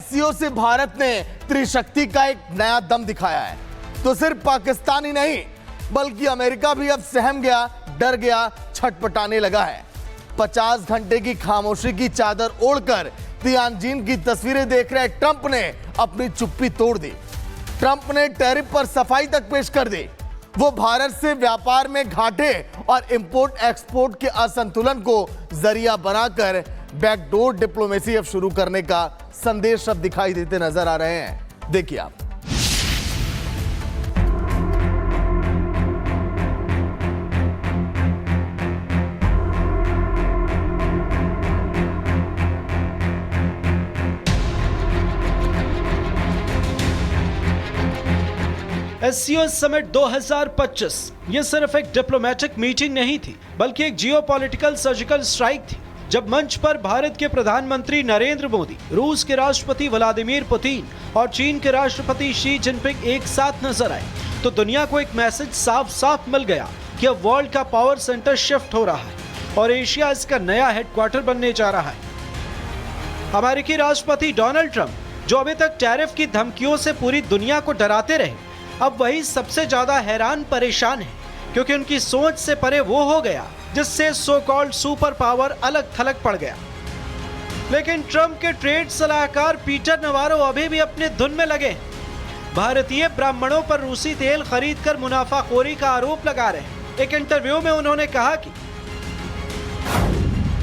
SCO से भारत ने त्रिशक्ति का एक नया दम दिखाया है। तो सिर्फ पाकिस्तान ही नहीं बल्कि अमेरिका भी अब सहम गया, डर गया, छटपटाने लगा है। 50 घंटे की खामोशी की चादर ओढ़कर तियानजिन की तस्वीरें देख रहे ट्रंप ने अपनी चुप्पी तोड़ दी। ट्रंप ने टैरिफ पर सफाई तक पेश कर दी। वो भारत से व्यापार में घाटे और इंपोर्ट एक्सपोर्ट के असंतुलन को जरिया बनाकर बैकडोर डिप्लोमेसी अब शुरू करने का संदेश अब दिखाई देते नजर आ रहे हैं। देखिए आप। SCO समिट 2025 ये सिर्फ एक डिप्लोमेटिक मीटिंग नहीं थी बल्कि एक जियोपॉलिटिकल सर्जिकल स्ट्राइक थी। जब मंच पर भारत के प्रधानमंत्री नरेंद्र मोदी, रूस के राष्ट्रपति व्लादिमीर पुतिन और चीन के राष्ट्रपति शी जिनपिंग एक साथ नजर आए तो दुनिया को एक मैसेज साफ साफ मिल गया कि अब वर्ल्ड का पावर सेंटर शिफ्ट हो रहा है और एशिया इसका नया हेडक्वार्टर बनने जा रहा है। अमेरिकी राष्ट्रपति डोनाल्ड ट्रंप, जो अभी तक टैरिफ की धमकियों से पूरी दुनिया को डराते रहे, अब वही सबसे ज्यादा हैरान परेशान है क्योंकि उनकी सोच से परे वो हो गया जिससे सो कॉल्ड सुपर पावर अलग थलग पड़ गया। लेकिन ट्रंप के ट्रेड सलाहकार पीटर नवारो अभी भी अपने धुन में लगे। भारतीय ब्राह्मणों पर रूसी तेल खरीदकर मुनाफाखोरी का आरोप लगा रहे हैं। एक इंटरव्यू में उन्होंने कहा कि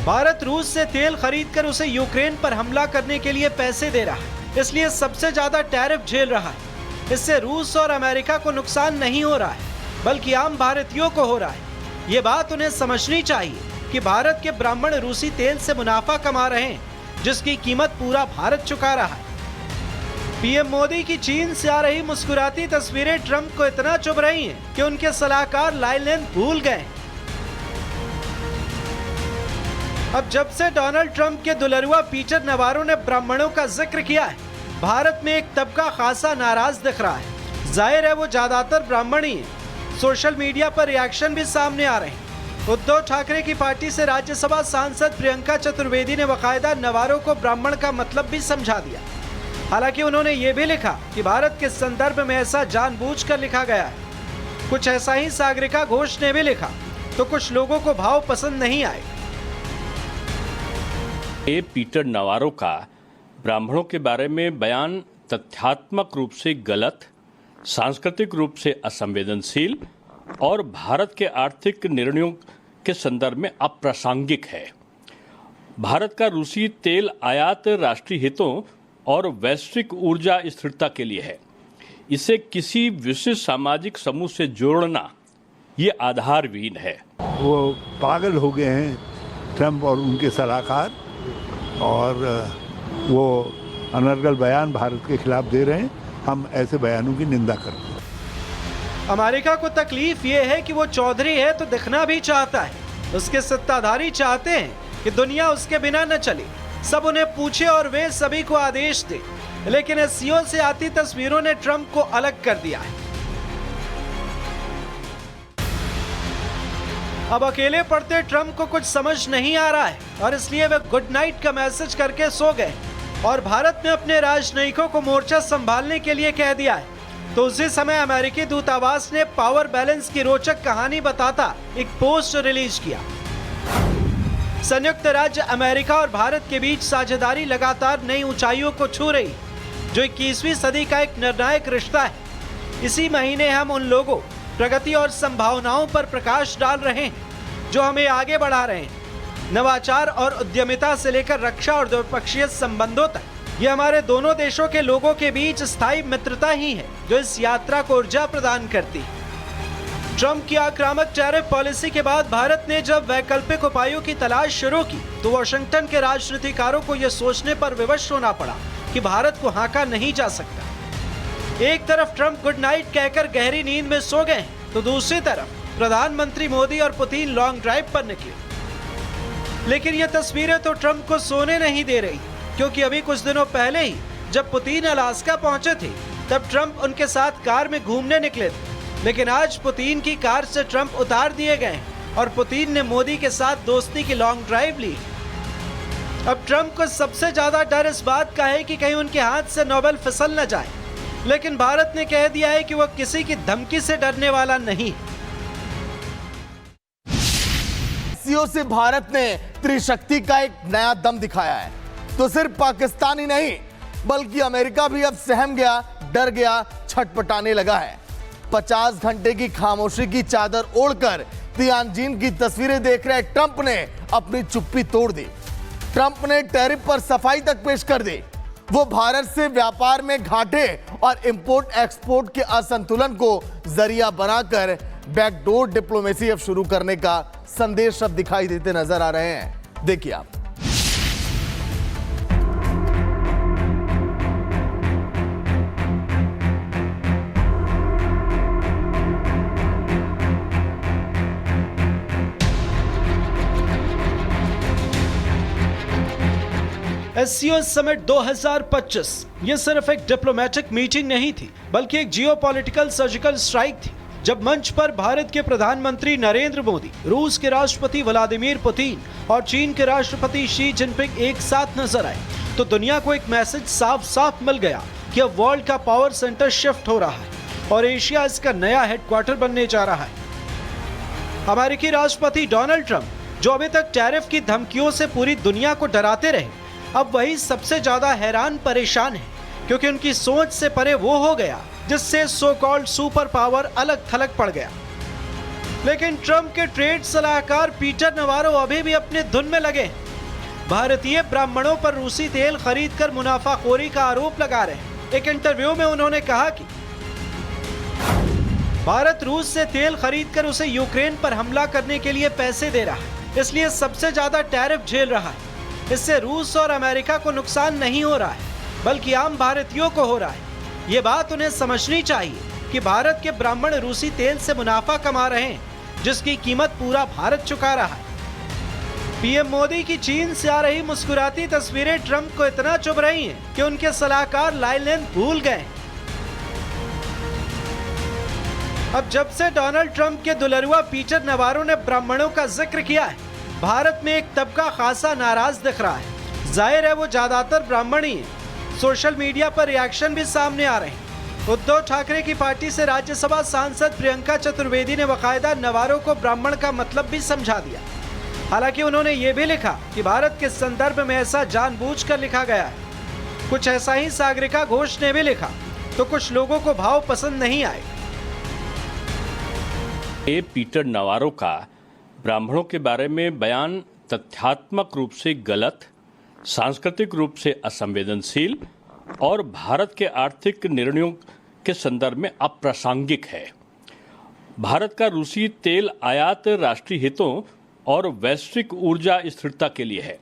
भारत रूस से तेल खरीदकर उसे यूक्रेन पर हमला करने के लिए पैसे दे रहा है, इसलिए सबसे ज्यादा टैरिफ झेल रहा है। इससे रूस और अमेरिका को नुकसान नहीं हो रहा है बल्कि आम भारतीयों को हो रहा है। ये बात उन्हें समझनी चाहिए कि भारत के ब्राह्मण रूसी तेल से मुनाफा कमा रहे हैं जिसकी कीमत पूरा भारत चुका रहा है। पीएम मोदी की चीन से आ रही मुस्कुराती तस्वीरें ट्रंप को इतना चुभ रही हैं कि उनके सलाहकार लाइन लेंथ भूल गए। अब जब से डोनाल्ड ट्रंप के दुलरुआ पीटर नवारो ने ब्राह्मणों का जिक्र किया है, भारत में एक तबका खासा नाराज दिख रहा है। जाहिर है वो ज्यादातर ब्राह्मण ही है। सोशल मीडिया पर रिएक्शन भी सामने आ रहे हैं। उद्धव ठाकरे की पार्टी से राज्यसभा सांसद प्रियंका चतुर्वेदी ने बकायदा नवारो को ब्राह्मण का मतलब भी समझा दिया। हालांकि उन्होंने ये भी लिखा कि भारत के संदर्भ में ऐसा जानबूझकर लिखा गया है। कुछ ऐसा ही सागरिका घोष ने भी लिखा तो कुछ लोगों को भाव पसंद नहीं आए। ये पीटर नवारो का ब्राह्मणों के बारे में बयान तथ्यात्मक रूप से गलत, सांस्कृतिक रूप से असंवेदनशील और भारत के आर्थिक निर्णयों के संदर्भ में अप्रासंगिक है। भारत का रूसी तेल आयात राष्ट्रीय हितों और वैश्विक ऊर्जा स्थिरता के लिए है। इसे किसी विशिष्ट सामाजिक समूह से जोड़ना ये आधारविहीन है। वो पागल हो गए हैं ट्रंप और उनके सलाहकार, और वो अनर्गल बयान भारत के खिलाफ दे रहे हैं। हम ऐसे बयानों की निंदा करते हैं। अमेरिका को तकलीफ ये है कि वो चौधरी है तो दिखना भी चाहता है। उसके सत्ताधारी चाहते हैं कि दुनिया उसके बिना न चले, सब उन्हें पूछे और वे सभी को आदेश दे। लेकिन SCO से आती तस्वीरों ने ट्रंप को अलग कर दिया है। अब अकेले पड़ते ट्रंप को कुछ समझ नहीं आ रहा है और इसलिए वे गुड नाइट का मैसेज करके सो गए और भारत में अपने राजनयिकों को मोर्चा संभालने के लिए कह दिया है। तो उसी समय अमेरिकी दूतावास ने पावर बैलेंस की रोचक कहानी बताता एक पोस्ट रिलीज किया। संयुक्त राज्य अमेरिका और भारत के बीच साझेदारी लगातार नई ऊंचाइयों को छू रही, जो 21वीं सदी का एक निर्णायक रिश्ता है। इसी महीने हम उन लोगों, प्रगति और संभावनाओं पर प्रकाश डाल रहे हैं जो हमें आगे बढ़ा रहे हैं। नवाचार और उद्यमिता से लेकर रक्षा और द्विपक्षीय संबंधों तक, ये हमारे दोनों देशों के लोगों के बीच स्थायी मित्रता ही है जो इस यात्रा को ऊर्जा प्रदान करती है। ट्रंप की आक्रामक टैरिफ पॉलिसी के बाद भारत ने जब वैकल्पिक उपायों की तलाश शुरू की तो वॉशिंगटन के राजनीतिकारों को यह सोचने पर विवश होना पड़ा कि भारत को हाँका नहीं जा सकता। एक तरफ ट्रंप गुड नाइट कहकर गहरी नींद में सो गए तो दूसरी तरफ प्रधानमंत्री मोदी और पुतिन लॉन्ग ड्राइव पर निकले। लेकिन ये तस्वीरें तो ट्रंप को सोने नहीं दे रही, क्योंकि अभी कुछ दिनों पहले ही जब पुतिन अलास्का पहुंचे थे तब ट्रंप उनके साथ कार में घूमने निकले थे। लेकिन आज पुतिन की कार से ट्रंप उतार दिए गए और पुतिन ने मोदी के साथ दोस्ती की लॉन्ग ड्राइव ली। अब ट्रंप को सबसे ज्यादा डर इस बात का है कि कहीं उनके हाथ से नोबेल फिसल न जाए, लेकिन भारत ने कह दिया है कि वह किसी की धमकी से डरने वाला नहीं। सीओ से भारत ने त्रिशक्ति का एक नया दम दिखाया है। तो सिर्फ पाकिस्तान ही नहीं बल्कि अमेरिका भी अब सहम गया, डर गया, छटपटाने लगा है। 50 घंटे की खामोशी की चादर ओढ़कर तियानजिन की तस्वीरें देख रहे ट्रंप ने अपनी चुप्पी तोड़ दी। ट्रंप ने टैरिफ पर सफाई तक पेश कर दी। वो भारत से व्यापार में घाटे और इंपोर्ट एक्सपोर्ट के असंतुलन को जरिया बनाकर बैकडोर डिप्लोमेसी अब शुरू करने का संदेश अब दिखाई देते नजर आ रहे हैं। देखिए आप। एससीओ समिट 2025 ये सिर्फ एक डिप्लोमेटिक मीटिंग नहीं थी, बल्कि एक जियोपॉलिटिकल सर्जिकल स्ट्राइक थी। जब मंच पर भारत के प्रधानमंत्री नरेंद्र मोदी, रूस के राष्ट्रपति व्लादिमीर पुतिन और चीन के राष्ट्रपति शी जिनपिंग एक साथ नजर आए, तो दुनिया को एक मैसेज साफ साफ मिल गया कि अब वर्ल्ड का पावर सेंटर शिफ्ट हो रहा है और एशिया इसका नया हेडक्वार्टर बनने जा रहा है। अमेरिकी राष्ट्रपति डोनाल्ड ट्रंप, जो अभी तक टैरिफ की धमकियों से पूरी दुनिया को डराते रहे, अब वही सबसे ज्यादा हैरान परेशान है, क्योंकि उनकी सोच से परे वो हो गया जिससे सो कॉल्ड सुपर पावर अलग थलग पड़ गया। लेकिन ट्रंप के ट्रेड सलाहकार पीटर नवारो अभी भी अपने धुन में लगे। भारतीय ब्राह्मणों पर रूसी तेल खरीदकर मुनाफाखोरी का आरोप लगा रहे हैं। एक इंटरव्यू में उन्होंने कहा कि भारत रूस से तेल खरीदकर उसे यूक्रेन पर हमला करने के लिए पैसे दे रहा है, इसलिए सबसे ज्यादा टैरिफ झेल रहा है। इससे रूस और अमेरिका को नुकसान नहीं हो रहा है, बल्कि आम भारतीयों को हो रहा है। ये बात उन्हें समझनी चाहिए कि भारत के ब्राह्मण रूसी तेल से मुनाफा कमा रहे हैं, जिसकी कीमत पूरा भारत चुका रहा है। पीएम मोदी की चीन से आ रही मुस्कुराती तस्वीरें ट्रंप को इतना चुभ रही हैं कि उनके सलाहकार लाइन लेंथ भूल गए। अब जब से डोनाल्ड ट्रंप के दुलरुआ पीटर नवारो ने ब्राह्मणों का जिक्र किया है, भारत में एक तबका खासा नाराज दिख रहा है। जाहिर है वो ज्यादातर ब्राह्मण ही हैं। सोशल मीडिया पर रिएक्शन भी सामने आ रहे हैं। उद्धव ठाकरे की पार्टी से राज्यसभा सांसद प्रियंका चतुर्वेदी ने बकायदा नवारो को ब्राह्मण का मतलब भी समझा दिया। हालांकि उन्होंने ये भी लिखा कि भारत के संदर्भ में ऐसा जानबूझकर लिखा गया है। कुछ ऐसा ही सागरिका घोष ने भी लिखा, तो कुछ लोगों को भाव पसंद नहीं आए। पीटर नवारो का ब्राह्मणों के बारे में बयान तथ्यात्मक रूप से गलत, सांस्कृतिक रूप से असंवेदनशील और भारत के आर्थिक निर्णयों के संदर्भ में अप्रासंगिक है। भारत का रूसी तेल आयात राष्ट्रीय हितों और वैश्विक ऊर्जा स्थिरता के लिए है।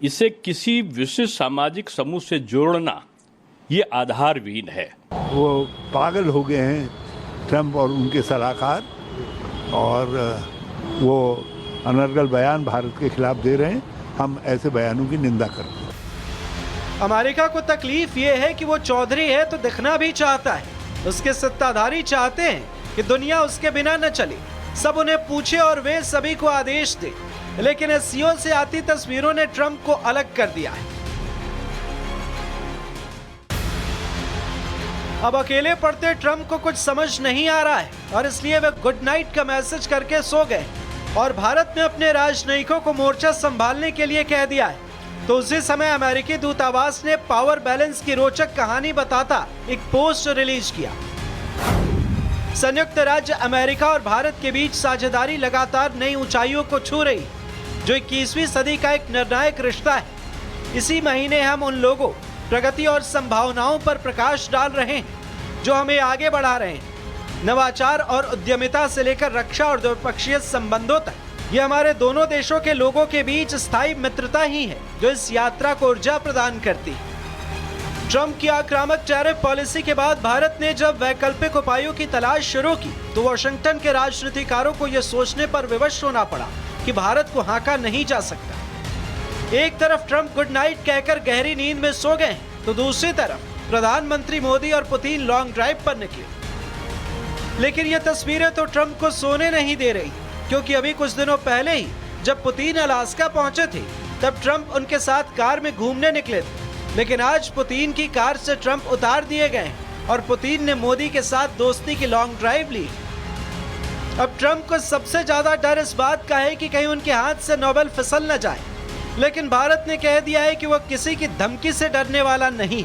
इसे किसी विशिष्ट सामाजिक समूह से जोड़ना ये आधारहीन है। वो पागल हो गए हैं ट्रंप और उनके सलाहकार, और वो अनर्गल बयान भारत के खिलाफ दे रहे हैं। हम ऐसे बयानों की निंदा करते हैं। अमेरिका को तकलीफ ये है कि वो चौधरी है तो दिखना भी चाहता है। उसके सत्ताधारी चाहते हैं कि दुनिया उसके बिना न चले, सब उन्हें पूछे और वे सभी को आदेश दे। लेकिन एससीओ से आती तस्वीरों ने ट्रंप को अलग कर दिया है। अब अकेले पड़ते ट्रंप को कुछ समझ नहीं आ रहा है और इसलिए वे गुड नाइट का मैसेज करके सो गए और भारत में अपने राजनयिकों को मोर्चा संभालने के लिए कह दिया है। तो उसी समय अमेरिकी दूतावास ने पावर बैलेंस की रोचक कहानी बताता एक पोस्ट रिलीज किया। संयुक्त राज्य अमेरिका और भारत के बीच साझेदारी लगातार नई ऊंचाइयों को छू रही, जो 21वीं सदी का एक निर्णायक रिश्ता है। इसी महीने हम उन लोगों, प्रगति और संभावनाओं पर प्रकाश डाल रहे हैं जो हमें आगे बढ़ा रहे हैं। नवाचार और उद्यमिता से लेकर रक्षा और द्विपक्षीय संबंधों तक, ये हमारे दोनों देशों के लोगों के बीच स्थायी मित्रता ही है जो इस यात्रा को ऊर्जा प्रदान करती है। ट्रंप की आक्रामक टैरिफ पॉलिसी के बाद भारत ने जब वैकल्पिक उपायों की तलाश शुरू की, तो वॉशिंगटन के राजनीतिकारों को यह सोचने पर विवश होना पड़ा कि भारत को हाँका नहीं जा सकता। एक तरफ ट्रंप गुड नाइट कहकर गहरी नींद में सो गए, तो दूसरी तरफ प्रधानमंत्री मोदी और पुतिन लॉन्ग ड्राइव पर निकले। लेकिन ये तस्वीरें तो ट्रंप को सोने नहीं दे रही, क्योंकि अभी कुछ दिनों पहले ही जब पुतिन अलास्का पहुंचे थे, तब ट्रंप उनके साथ कार में घूमने निकले थे, लेकिन आज पुतिन की कार से ट्रंप उतार दिए गए और पुतिन ने मोदी के साथ दोस्ती की लॉन्ग ड्राइव ली। अब ट्रंप को सबसे ज्यादा डर इस बात का है कि कहीं उनके हाथ से नोबेल फिसल न जाए, लेकिन भारत ने कह दिया है कि वह किसी की धमकी से डरने वाला नहीं।